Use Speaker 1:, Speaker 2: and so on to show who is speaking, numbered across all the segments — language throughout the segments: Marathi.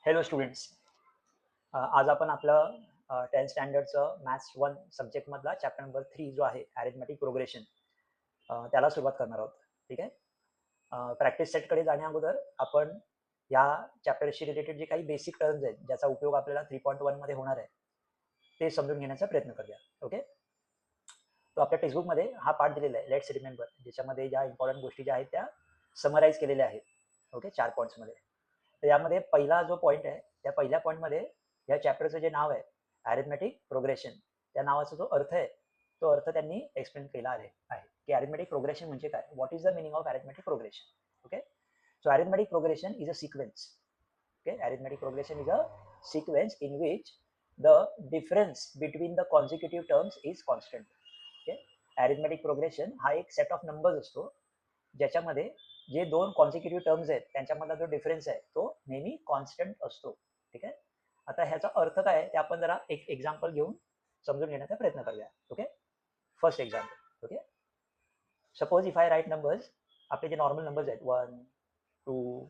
Speaker 1: हॅलो स्टुडंट्स, आज आपण आपलं 10th स्टँडर्डचं मॅथ्स 1 सब्जेक्टमधला चॅप्टर नंबर 3 जो आहे अरिथमेटिक प्रोग्रेशन, त्याला सुरुवात करणार आहोत. ठीक आहे. प्रॅक्टिस सेटकडे जाण्याअगोदर आपण या चॅप्टरशी रिलेटेड जे काही बेसिक टर्म्स आहेत ज्याचा उपयोग आपल्याला 3.1 मध्ये होणार आहे ते समजून घेण्याचा प्रयत्न करूया. ओके. तो आपल्या टेक्स्टबुकमध्ये हा पार्ट दिलेला आहे, लेट्स रिमेंबर, ज्याच्यामध्ये ज्या इम्पॉर्टंट गोष्टी ज्या आहेत त्या समराईज केलेल्या आहेत. ओके, 4 पॉईंट्समध्ये. तर यामध्ये पहिला जो पॉईंट आहे त्या पहिल्या पॉईंटमध्ये या चॅप्टरचं जे नाव आहे अरिथमेटिक प्रोग्रेशन, त्या नावाचा जो अर्थ आहे तो अर्थ त्यांनी एक्सप्लेन केला आहे की अरिथमेटिक प्रोग्रेशन म्हणजे काय, what is the meaning of arithmetic progression. Okay, so arithmetic progression is a sequence. Okay, arithmetic progression is a sequence in which the difference between the consecutive terms is constant. Okay, arithmetic progression हा एक सेट ऑफ नंबर्स असतो ज्याच्यामध्ये जे दोन कॉन्सिक्युटिव्ह टर्म्स आहेत त्यांच्यामधला जो डिफरन्स आहे तो नेहमी कॉन्स्टंट असतो. ठीक आहे. आता ह्याचा अर्थ काय आहे ते आपण जरा एक एक्झाम्पल घेऊन समजून घेण्याचा प्रयत्न करूया. Okay, first example. Okay, suppose if I write numbers, आपले जे नॉर्मल नंबर्स आहेत 1 2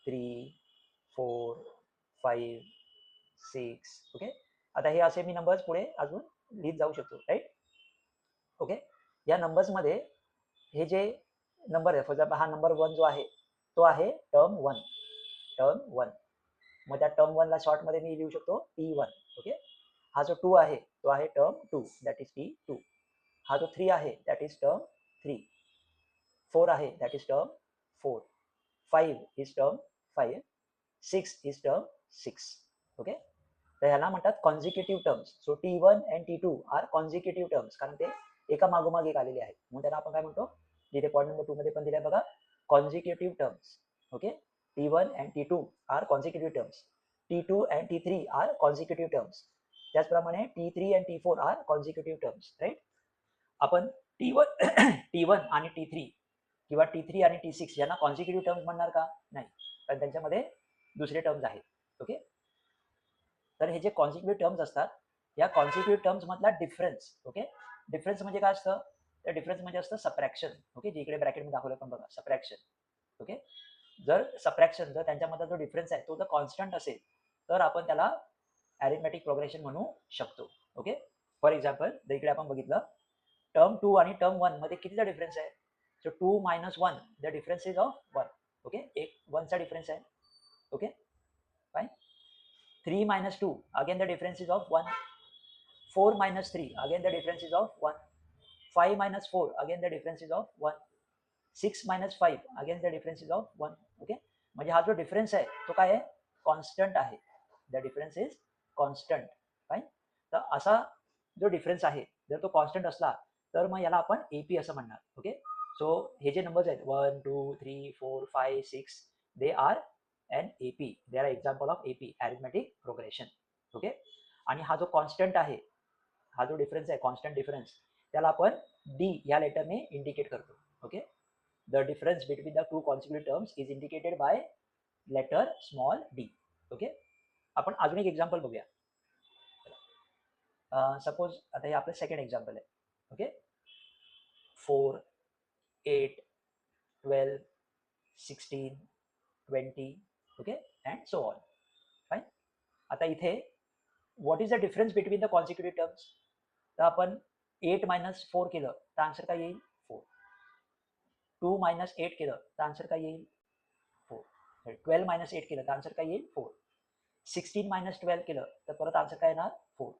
Speaker 1: 3 4 5 6. ओके, आता हे असे मी नंबर्स पुढे अजून लिहित जाऊ शकतो, राईट. ओके, या नंबर्समध्ये हे जे नंबर आहे, फॉर एक्झाम्पल हा नंबर 1 जो आहे तो आहे टर्म 1. मग त्या टर्म 1 ला शॉर्टमध्ये मी लिहू शकतो T1. ओके, हा जो 2 आहे तो आहे टर्म 2, दॅट इज T2. हा जो 3 आहे दॅट इज टर्म 3. 4 आहे that is term 4. 5 is term 5. 6 is term 6. Okay, तर ह्याला म्हणतात consecutive terms. So T1 and T2 are consecutive terms, कारण ते एका मागोमाग एक आलेले आहेत, म्हणून त्याला आपण काय म्हणतो, जिथे पॉईंट नंबर 2 मध्ये पण दिलाय बघा, consecutive terms. Okay, T1 and T2 are consecutive terms. T2 and T3 are consecutive terms. त्याचप्रमाणे T3 and T4 are consecutive terms, right. आपण T1 T1 आणि T3 किंवा T3 आणि T6 यांना कॉन्झिक्युटिव्ह टर्म्स म्हणणार का? नाही, कारण त्यांच्यामध्ये दुसरे टर्म्स आहेत. ओके, तर हे जे कॉन्झिक्युटिव्ह टर्म्स असतात या कॉन्झिक्युटिव्ह टर्म्स मधला डिफरन्स. ओके, डिफरन्स म्हणजे काय असतं, तर डिफरन्स म्हणजे असतं सबट्रॅक्शन. ओके, जे इकडे ब्रॅकेटमध्ये दाखवलं पण बघा, सबट्रॅक्शन. ओके, जर सबट्रॅक्शन, जर त्यांच्यामधला जो डिफरन्स आहे तो जर कॉन्स्टंट असेल तर आपण त्याला अरिथमेटिक प्रोग्रेशन म्हणू शकतो. ओके, फॉर एक्झाम्पल इकडे आपण बघितलं टर्म 2 आणि टर्म 1 मध्ये कितीचा डिफरन्स आहे, so 2 - 1 the difference is of 1. Okay, एक 1 चा डिफरन्स आहे. Okay, fine. 3 - 2 again the difference is of 1. 4 - 3 again the difference is of 1. 5 - 4 again the difference is of 1. 6 - 5 again the difference is of 1. Okay, म्हणजे हा जो डिफरन्स आहे तो काय आहे, कॉन्स्टंट आहे. The difference is constant. Fine. तर असा जो डिफरन्स आहे जर तो कॉन्स्टंट असला तर मग याला आपण एपी असं म्हणणार. ओके, सो हे जे नंबर्स आहेत 1 2 3 4 5 6 they are an AP, they are example of AP, arithmetic progression. Okay, आणि हा जो कॉन्स्टंट आहे, हा जो डिफरन्स आहे कॉन्स्टंट डिफरन्स, त्याला आपण डी या लेटरने इंडिकेट करतो. Okay, the difference between the two consecutive terms is indicated by letter small D. Okay, आपण अजून एक एक्झाम्पल बघूया. सपोज आता हे आपलं सेकंड एक्झाम्पल आहे. Okay, 4 8 12 16 20. Okay, and so on. Fine. आता इथे what is the difference between the consecutive terms, तर आपण 8 - 4 केलं तर आन्सर काय येईल, 4. 2 - 8 केलं तर आन्सर काय येईल, 4. 12 - 8 केलं तर आन्सर काय येईल, 4. 16 - 12 केलं तर परत आन्सर काय येणार, 4.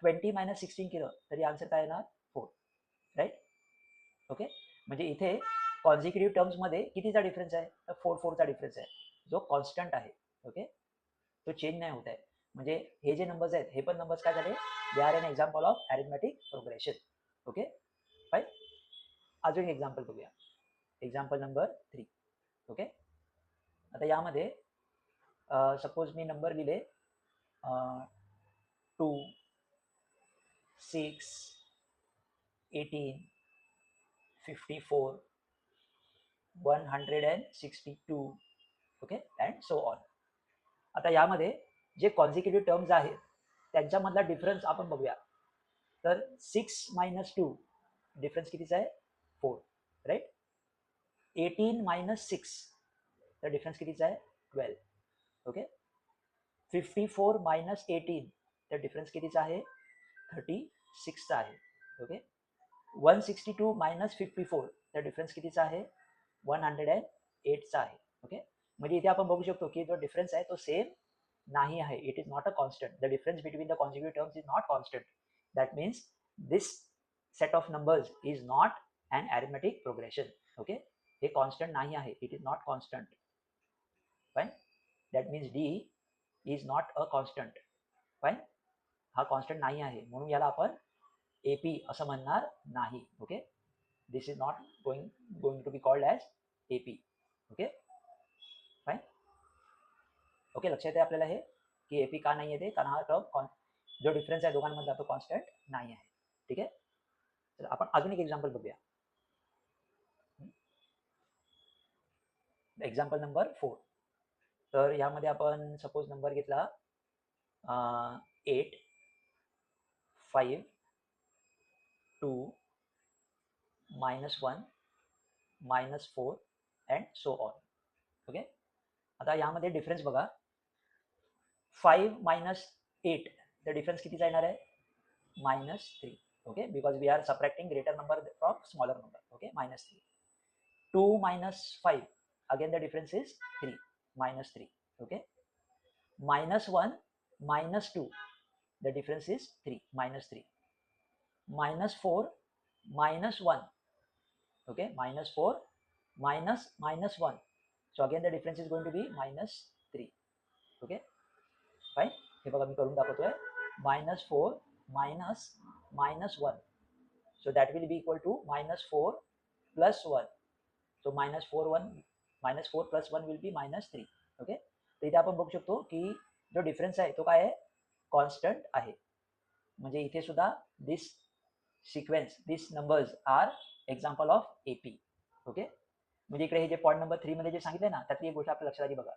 Speaker 1: 20 - 16 केलं तरी आन्सर काय येणार, 4. राईट. ओके, म्हणजे इथे कॉन्झिक्युटिव्ह टर्म्स मध्ये कितीचा डिफरन्स आहे, तर 4 चा डिफरन्स आहे, जो कॉन्स्टंट आहे. ओके, तो चेंज नाही होत आहे. म्हणजे हे जे नंबर्स आहेत हे पण नंबर्स काय झाले, they are an example of arithmetic progression. Okay, fine. अजून एक्झाम्पल बघूया, एक्झाम्पल नंबर 3. ओके, आता यामध्ये सपोज मी नंबर लिहिले 2 6 18 54 162. Okay, and so on. आता यामध्ये जे कॉन्झिक्युटिव्ह टर्म्स आहेत त्यांच्यामधला डिफरन्स आपण बघूया. तर 6 - 2 डिफरन्स कितीचा आहे, 4. राईट. 18 - 6 तर डिफरन्स कितीचा आहे, 12. ओके, 54 मायनस 18 तर डिफरन्स कितीचा आहे 36चा आहे. ओके 162 मायनस 54 तर डिफरन्स कितीचा आहे 108चा आहे. ओके म्हणजे इथे आपण बघू शकतो की जो डिफरन्स आहे तो सेम नाही आहे. It is not a constant. The difference between the consecutive terms is not constant. That means this set of numbers is not an arithmetic progression. Okay हे कॉन्स्टंट नाही आहे. It is not constant. Fine. That means D is not a constant. Fine. हा कॉन्स्टंट नाही आहे म्हणून याला आपण एपी असं म्हणणार नाही. Okay this is not going to be called as AP. Okay fine. Okay लक्षात येते आपल्याला हे की एपी का नाही येते कारण हा टर्म जो डिफरन्स आहे दोघांमधला तो कॉन्स्टंट नाही आहे. ठीक आहे तर आपण अजून एक एक्झाम्पल बघूया. Example number 4. तर यामध्ये आपण सपोज नंबर घेतला 8 5 2 -1 -4 अँड सो ऑन. ओके आता यामध्ये डिफरन्स बघा 5 मायनस 8 तर डिफरन्स कितीचा येणार आहे -3. Okay because we are subtracting greater number from smaller number. Okay -3. 2 minus 5 again the difference is 3 -3. Okay -1 -2 the difference is 3 -3. -4 -1. Okay -4 -1 so again the difference is going to be -3. Okay fine हे बघा मी करून दाखवतोय -4 -1 so that will be equal to -4 plus 1. So -4 plus 1 will be -3. Okay तर इथे आपण बघू शकतो की जो डिफरन्स आहे तो काय आहे कॉन्स्टंट आहे. म्हणजे इथे सुद्धा this sequence this numbers are example of AP. Okay म्हणजे इकडे हे जे पॉईंट नंबर 3 मध्ये जे सांगितले ना त्यातली एक गोष्ट आपल्या लक्षात आली बघा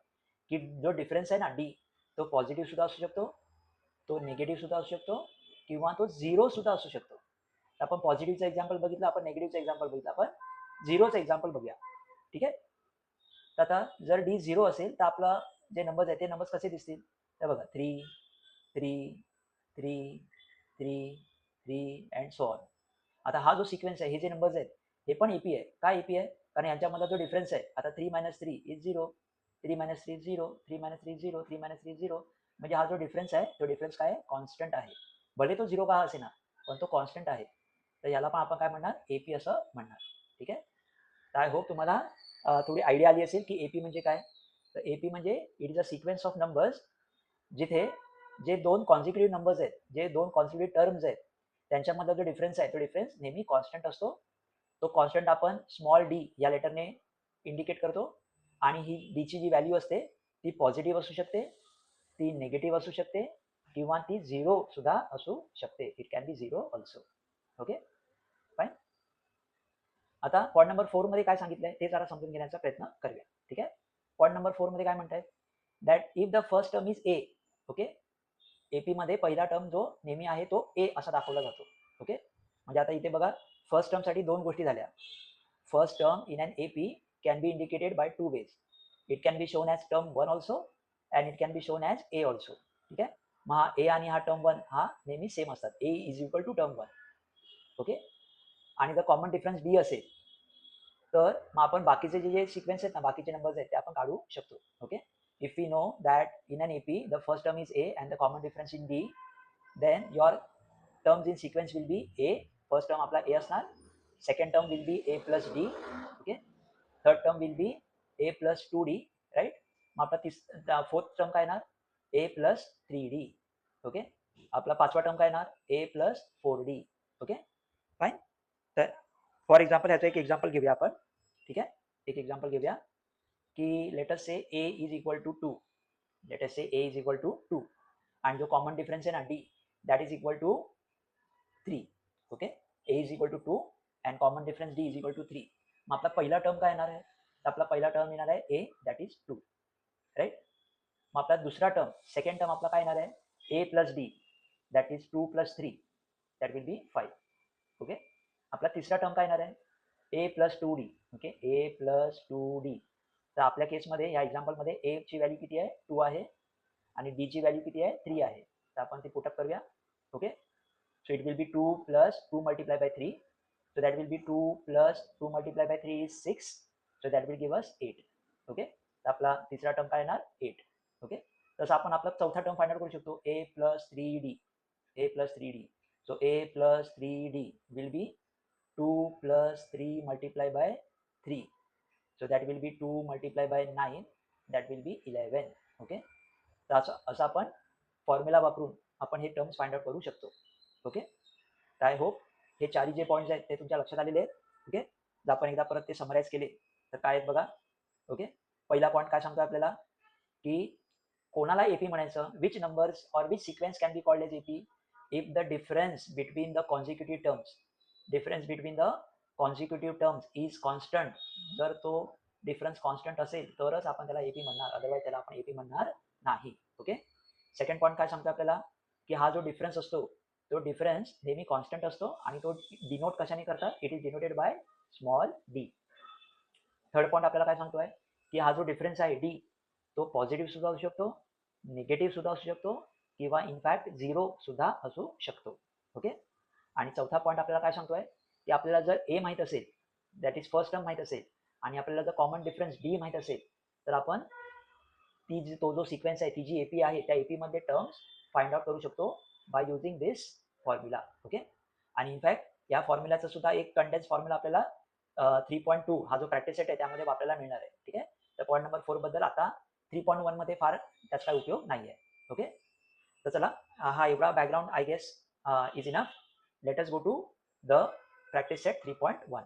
Speaker 1: की जो डिफरन्स आहे ना डी तो पॉझिटिव्ह सुद्धा असू शकतो तो निगेटिव्ह सुद्धा असू शकतो किंवा तो झिरो सुद्धा असू शकतो. आपण पॉझिटिव्हचं एक्झाम्पल बघितलं आपण निगेटिव्हचं एक्झाम्पल बघितलं आपण झिरोचं एक्झाम्पल बघूया. ठीक आहे तर आता जर डी 0 असेल तर आपला जे नंबर्स आहेत ते नंबर्स कसे दिसतील तर बघा 3 3 3 3 3 अँड सो ऑन. आता हा जो सिक्वेन्स आहे हे जे नंबर्स आहेत हे पण एपी आहे. काय एपी आहे कारण यांच्यामधला जो डिफरन्स आहे आता 3 - 3 इज 0 3 - 3 0 3 - 3 0 3 - 3 0 म्हणजे हा जो डिफरन्स आहे तो डिफरन्स काय आहे कॉन्स्टंट आहे. भले तो 0 का असे ना पण तो कॉन्स्टंट आहे. तर याला पण आपण काय म्हणणार एपी असं म्हणणार. ठीक आहे तर आय होप तुम्हाला थोडी आयडिया आली असेल की एपी म्हणजे काय. तर एपी म्हणजे it is a sequence of numbers जिथे जे दोन कॉन्सिक्युटिव्ह नंबर्स आहेत जे दोन कॉन्सिक्युटिव्ह टर्म्स आहेत त्यांच्यामधला जो डिफरन्स आहे तो डिफरन्स नेहमी कॉन्स्टंट असतो. तो कॉन्स्टंट आपण स्मॉल डी या लेटरने इंडिकेट करतो आणि ही डीची जी व्हॅल्यू असते ती पॉझिटिव्ह असू शकते ती निगेटिव्ह असू शकते किंवा ती 0 सुद्धा असू शकते. It can be 0 also. Okay fine. आता पॉईंट नंबर 4 मध्ये काय सांगितलंय ते जरा समजून घेण्याचा प्रयत्न करूया. ठीक आहे पॉईंट नंबर 4 मध्ये काय म्हणतायत that if the first term is A. Okay AP मध्ये पहिला टर्म जो नेहमी आहे तो ए असा दाखवला जातो. ओके म्हणजे आता इथे बघा फर्स्ट टर्म साठी दोन गोष्टी झाल्या. First term in an AP can be indicated by 2 ways. It can be shown as term 1 also and it can be shown as A also. ठीक आहे मग हा ए आणि हा टर्म 1 हा नेहमी सेम असतात. A is equal to term 1. Okay आणि जर कॉमन डिफरन्स डी असेल तर मग आपण बाकीचे जे सिक्वेन्स आहेत ना बाकीचे नंबर्स आहेत ते आपण काढू शकतो. Okay if we know that in an AP the first term is a and the common difference in d then your terms in sequence will be a. First term आपला ए असणार second term will be a plus d. Okay third term will be a plus 2d. Right मग आपला फोर्थ टर्म काय येणार ए प्लस 3d. ओके आपला पाचवा टर्म काय येणार ए प्लस 4d. Okay fine. तर फॉर एक्झाम्पल ह्याचं एक एक्झाम्पल घेऊया आपण. ठीक आहे एक एक्झाम्पल घेऊया की let's say a is equal to 2. Let's say a is equal to 2 आणि जो कॉमन डिफरन्स आहे ना d that is equal to 3. Okay a is equal to 2 and common difference d is equal to 3. मग आपला पहिला टर्म काय येणार आहे तर आपला पहिला टर्म येणार आहे ए दॅट इज 2. राईट मग आपला दुसरा टर्म सेकंड टर्म आपला काय येणार आहे A plus D that is 2 + 3 that will be 5. Okay आपला तिसरा टर्म काय येणार आहे A plus 2d. Okay A plus 2d तर आपल्या केसमध्ये या एक्झाम्पलमध्ये ए ची व्हॅल्यू किती आहे 2 आहे आणि डी ची व्हॅल्यू किती आहे 3 आहे, तर आपण ते पुटअप करूया. Okay, so it will be 2 plus 2 multiply by 3, so that will be 2 plus 2 multiplied by 3 is 6, so that will give us 8. Okay, तर आपला तिसरा टर्म काय येणार 8. ओके, तसं आपण आपला चौथा टर्म फाइंड आउट करू शकतो a plus 3d, a plus 3d, so a plus 3d will be 2 plus 3 multiplied by 3, so that will be 2 multiplied by 9, that will be 11. Okay, तर असं आपण फॉर्म्युला वापरून आपण हे टर्म्स फाइंड आउट करू शकतो. ओके, तर आय होप हे चारही जे पॉईंट्स आहेत ते तुमच्या लक्षात आलेले आहेत. ओके, जर आपण एकदा परत ते समराईज केले तर काय आहेत बघा. ओके, पहिला पॉईंट काय सांगतो आपल्याला की कोणाला एपी म्हणायचं, विच नंबर्स और which sequence can be called as AP if the difference between the consecutive terms is constant. जर तो डिफरन्स कॉन्स्टंट असेल तरच आपण त्याला एपी म्हणणार, अदरवाईज त्याला आपण एपी म्हणणार नाही. ओके, सेकंड पॉईंट काय सांगतो आपल्याला की हा जो डिफरन्स असतो तो डिफरन्स नेहमी कॉन्स्टंट असतो आणि तो डिनोट कशाने करतात, it is denoted by small D. Third point आपल्याला काय सांगतोय की हा जो डिफरन्स आहे डी तो पॉझिटिव्ह सुद्धा असू शकतो, निगेटिव्ह सुद्धा असू शकतो किंवा इनफॅक्ट 0 सुद्धा असू शकतो. ओके, आणि चौथा पॉईंट आपल्याला काय सांगतोय की आपल्याला जर ए माहीत असेल, दॅट इज फर्स्ट टर्म माहीत असेल, आणि आपल्याला जर कॉमन डिफरन्स डी माहीत असेल तर आपण तो जो सिक्वेन्स आहे ती जी एपी आहे त्या एपी मध्ये टर्म्स फाइंड आउट करू शकतो by using this formula. Okay, आणि इनफॅक्ट या फॉर्म्युलाचा सुद्धा एक कंडेन्स फॉर्म्युला आपल्याला 3.2 हा जो प्रॅक्टिस सेट आहे त्यामध्ये वापरायला मिळणार आहे. ठीक आहे, तर पॉईंट नंबर 4 बद्दल आता 3.1 मध्ये फार त्याचा काही उपयोग नाही आहे. ओके, तर चला हा एवढा background I guess is enough. Let us go to the practice set 3.1.